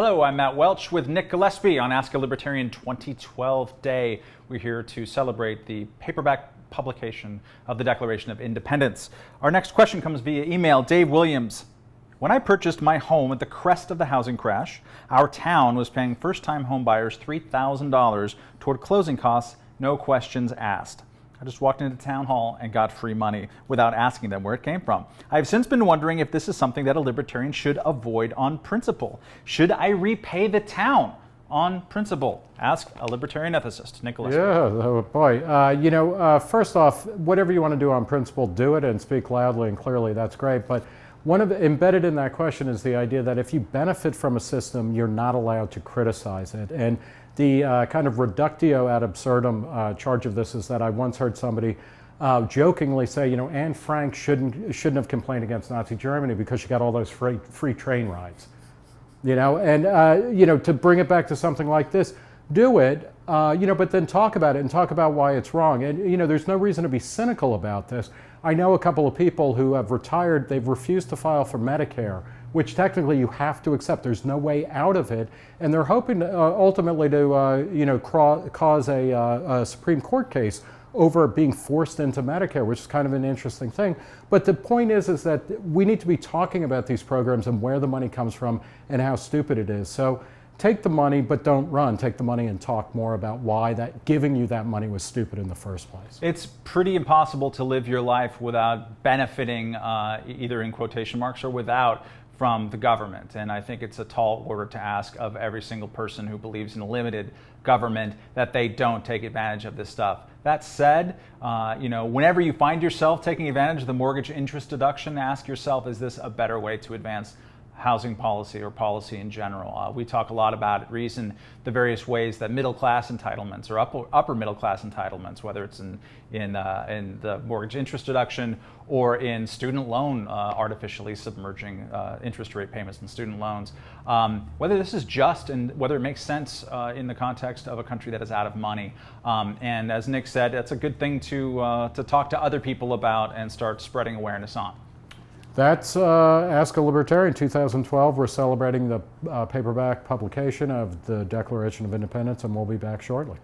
Hello, I'm Matt Welch with Nick Gillespie on Ask a Libertarian 2012 Day. We're here to celebrate the paperback publication of the Declaration of Independence. Our next question comes via email. Dave Williams. When I purchased my home at the crest of the housing crash, our town was paying first-time home buyers $3,000 toward closing costs, no questions asked. I just walked into town hall and got free money without asking them where it came from. I've since been wondering if this is something that a libertarian should avoid on principle. Should I repay the town on principle? Ask a libertarian ethicist. Nick Gillespie. Yeah, oh boy. First off, whatever you want to do on principle, do it and speak loudly and clearly. That's great. But embedded in that question is the idea that if you benefit from a system, you're not allowed to criticize it. And the kind of reductio ad absurdum charge of this is that I once heard somebody jokingly say, Anne Frank shouldn't have complained against Nazi Germany because she got all those free train rides. To bring it back to something like this, do it, but then talk about it and talk about why it's wrong. And, there's no reason to be cynical about this. I know a couple of people who have retired, they've refused to file for Medicare, which technically you have to accept. There's no way out of it. And they're hoping to, ultimately to, cause a Supreme Court case over being forced into Medicare, which is kind of an interesting thing. But the point is that we need to be talking about these programs and where the money comes from and how stupid it is. So take the money, but don't run. Take the money and talk more about why that giving you that money was stupid in the first place. It's pretty impossible to live your life without benefiting, either in quotation marks or without, from the government. And I think it's a tall order to ask of every single person who believes in a limited government that they don't take advantage of this stuff. That said, whenever you find yourself taking advantage of the mortgage interest deduction, ask yourself, is this a better way to advance housing policy or policy in general? We talk a lot about at Reason the various ways that middle class entitlements or upper middle class entitlements, whether it's in the mortgage interest deduction or in student loan artificially submerging interest rate payments in student loans, whether this is just and whether it makes sense in the context of a country that is out of money. And as Nick said, that's a good thing to talk to other people about and start spreading awareness on. That's Ask a Libertarian 2012. We're celebrating the paperback publication of the Declaration of Independence, and we'll be back shortly.